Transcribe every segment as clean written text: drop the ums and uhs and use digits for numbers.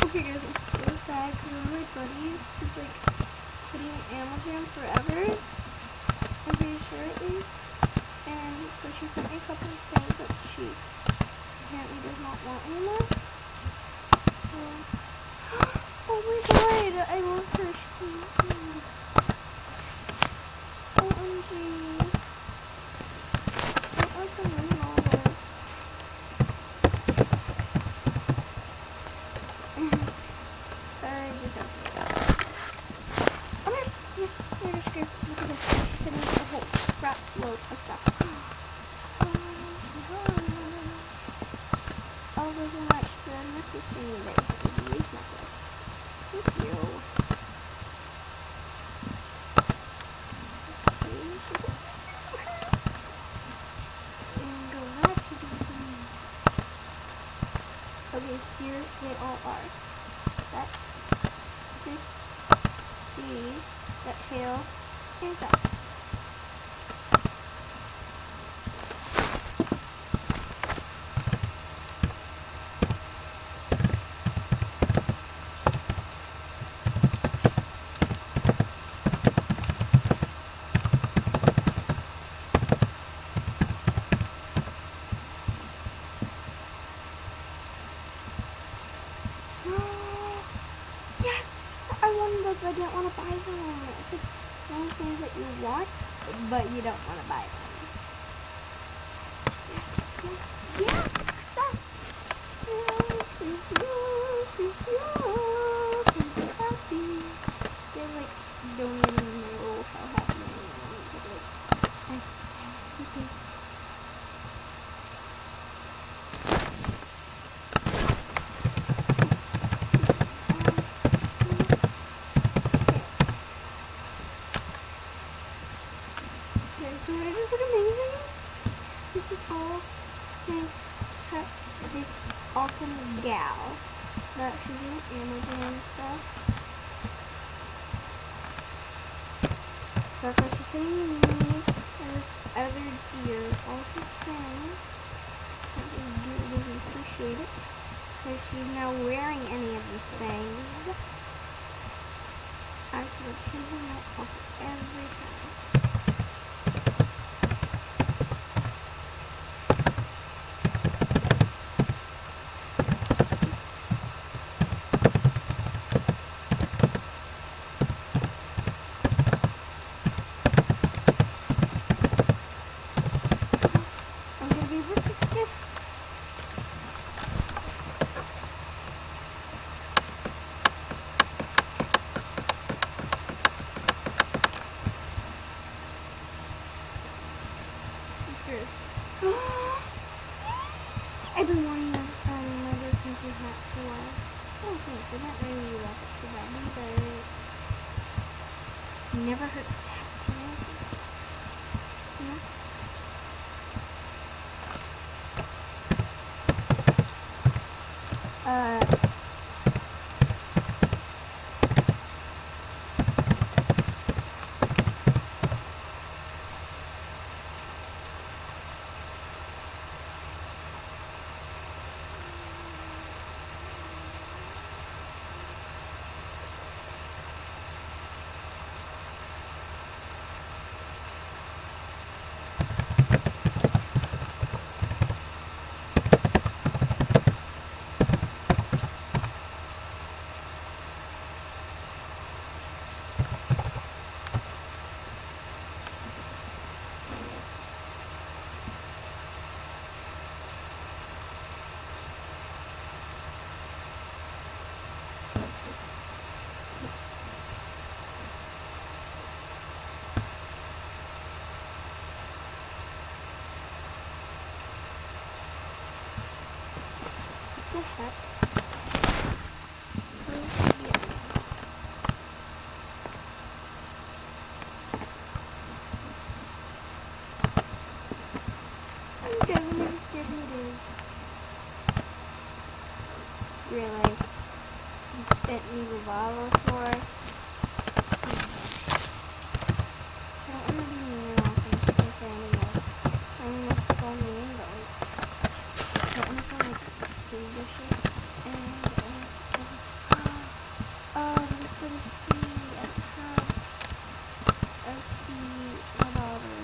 Okay guys, I'm so sad because one of my buddies is like putting Animal Jam forever. I'm pretty sure at least. And so she sent me a couple of things that she apparently does not want anymore. So, oh my god, I love her. She's amazing. OMG. That was some really novel. I just have to stop. Oh my, yes, oh my gosh, guys, look at this. She sent me a whole crap load of stuff. Oh, there's a match the necklace thing that is a unique necklace. Thank you. And go that she did some. Okay, here they all are. That, this, these, that tail, and that. Yes! I wanted those, but I didn't want to buy them. It's like one of the things that you want, but you don't want to buy them. Yes, yes, yes! Yes, yes, yes, yes, I'm so happy. They're like, don't even know how happy I am. But like, I'm happy. So I just look amazing. This is all thanks to this awesome gal that she's in Amazon and stuff. So that's what she's saying to me and this other deer, all her friends. I just really appreciate it because she's now wearing any of the things. I should change them out off every time. I've been wanting one of those fancy hats for a while. Oh, thanks. I'm not really love it to buy them, but it never hurts to have two of these. What the heck? I'm definitely scared who it is. Really? You sent me Revolver for? I don't want to be mean or anything to say anymore. I mean, that's so mean, but like, I don't want to sound like delicious and see, I see my daughter.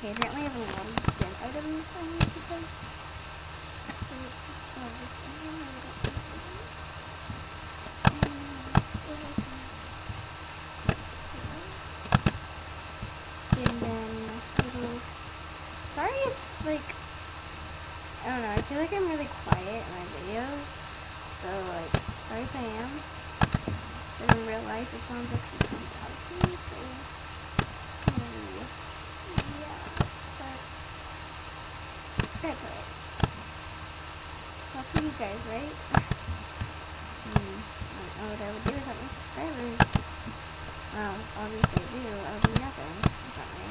Okay, apparently I have a lot of dead items I need to place. So let's put all this in here. I don't think it is. And then little. Sorry if like I don't know. I feel like I'm really quiet in my videos. So like, sorry if I am. But in real life, it sounds actually pretty loud to me. So yeah, but that's alright. It's all for you guys, right? I don't know what I would do without my subscribers. Well, obviously I do. I would do nothing without my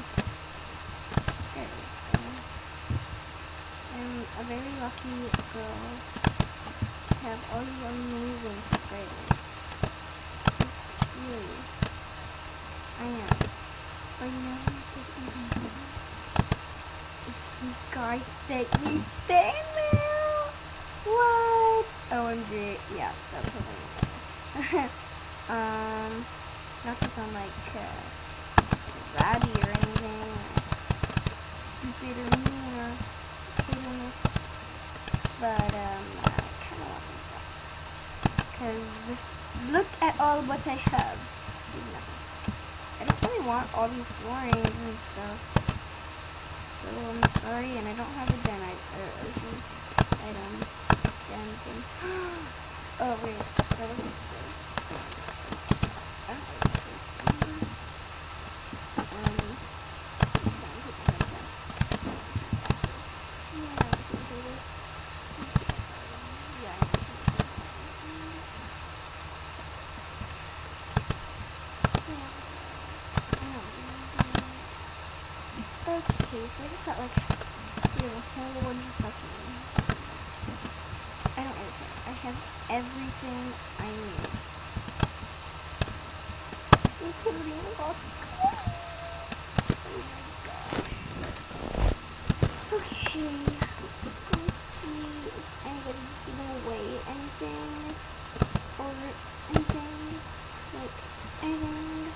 subscribers. So I'm a very lucky girl to have all you amazing subscribers. Really, I am. But you know, you guys sent me fan mail. What? OMG. Yeah, that's totally not to sound like ratty or anything, or stupid or mean or hatiness, but I kind of want some stuff. Cause look at all what I have. I don't really want all these floorings and stuff. So I'm sorry, and I don't have a ocean item. Thing. Oh wait, that was okay, so I just got like a whole bunch of stuff in. I don't really care. I have everything I need. Including lots of clothes. Oh my gosh. Okay, let's go see if anybody's giving away anything. Or anything. Like, anything.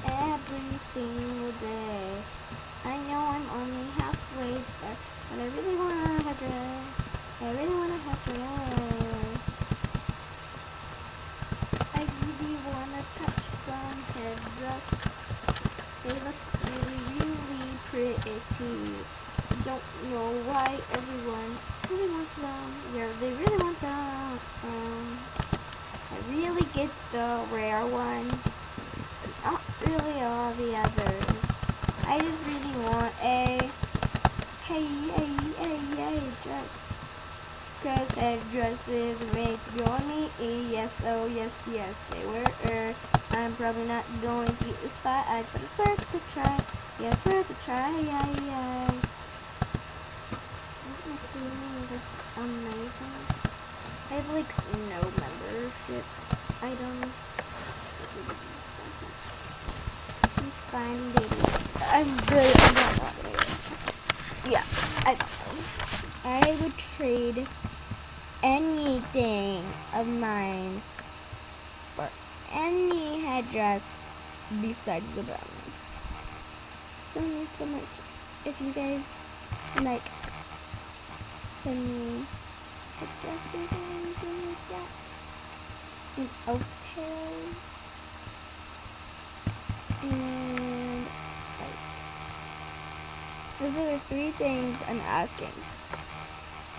Every single day. I know I'm only halfway there, but I really want a headdress. I really want a headdress. I really want to touch some headdress. They look really, really pretty. Don't know why everyone really wants them. Yeah, they really want them. I really get the rare one. Not really all the others. I just really want a hey dress. Cause headdresses make me yes, oh yes, they were. I'm probably not going to get the spot, but it's worth a try. Yes, worth a try, yeah. Isn't my ceiling just amazing? I have like no membership items. Fine, I'm not yeah, I don't know. I would trade anything of mine for any headdress besides the brown one. still need some, like, if you guys, like, send me suggestions or anything like that. And elf tails. And spikes. Those are the 3 things I'm asking.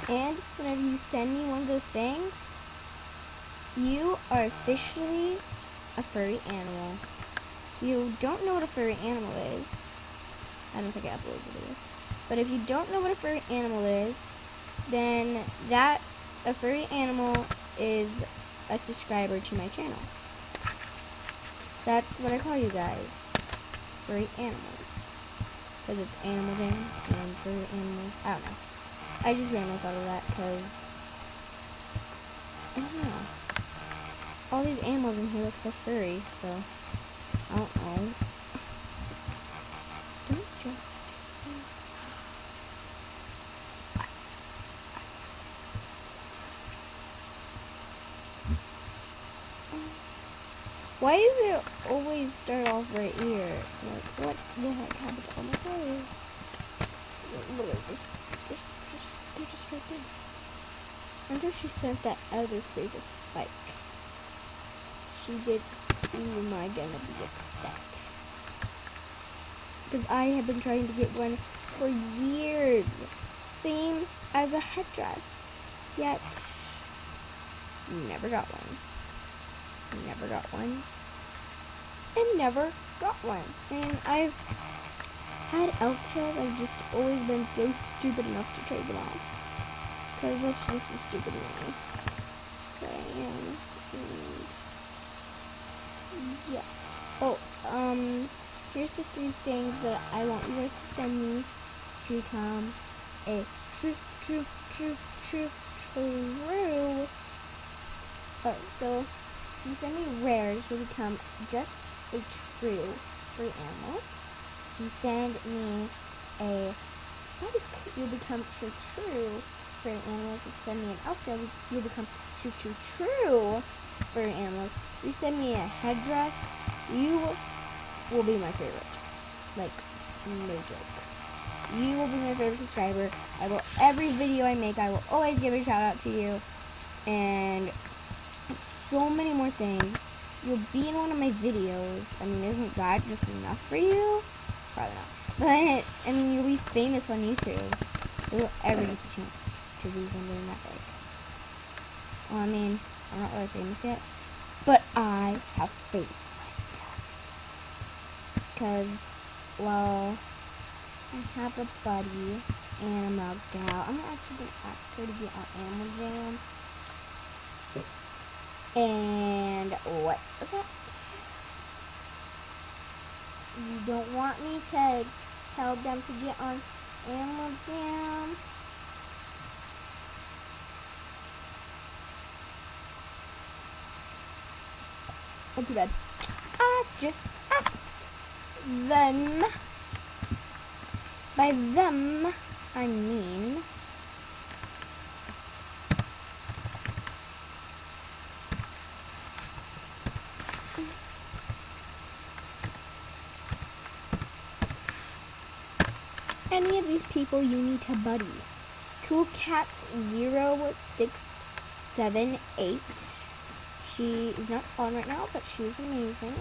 And whenever you send me one of those things, you are officially a furry animal. If you don't know what a furry animal is, I don't think I uploaded it, but if you don't know what a furry animal is, then a furry animal is a subscriber to my channel. That's what I call you guys, furry animals, because it's Animal Jam and furry animals. I don't know. I just randomly thought of that because I don't know. All these animals in here look so furry, so I don't know. Don't jump. Why does it always start off right here? Like, what the heck happened to all my colors? They're just right there. I wonder if she sent that other fake a spike. She did. Ooh, am I gonna be upset? Because I have been trying to get one for years. Same as a headdress. Yet, never got one. Never got one. And never got one. And I've had elf tails. I've just always been so stupid enough to trade them off. Because that's just a stupid me. That I am. And yeah. Oh, here's the 3 things that I want you guys to send me to become a true. Alright, so if you send me rares, you'll become just a true furry animal. If you send me a spike, you'll become true furry animals. If you send me an elf tail, you'll become true furry animals. If you send me a headdress, you will be my favorite. Like, no joke. You will be my favorite subscriber. Every video I make, I will always give a shout out to you. And so many more things. You'll be in one of my videos. I mean, isn't that just enough for you? Probably not. But, I mean, you'll be famous on YouTube. You'll ever get a chance to do something that big. Well, I mean, I'm not really famous yet. But I have faith in myself. Because, well, I have a buddy, Animal Gal. I'm actually going to ask her to be on Animal Jam. And what was that? You don't want me to tell them to get on Animal Jam? Oh, too bad. I just asked them. By them, I mean any of these people you need to buddy. Cool Cats 0678. She is not on right now, but she's amazing.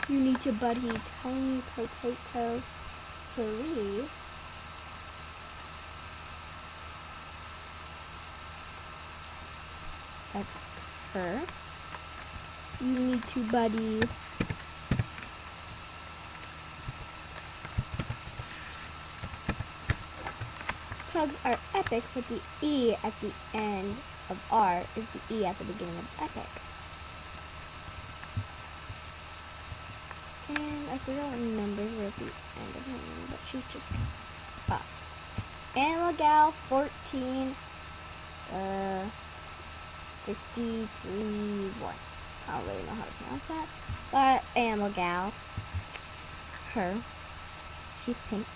You need to buddy Tony Potato Free. That's her. You need to buddy Pugs are epic, but the E at the end of R is the E at the beginning of epic. And I forgot what numbers were at the end of her name, but she's just up. Animal Gal 14 63-1. I don't really know how to pronounce that. But Animal Gal, her, she's pink.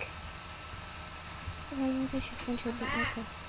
I think I should send her a bit like this.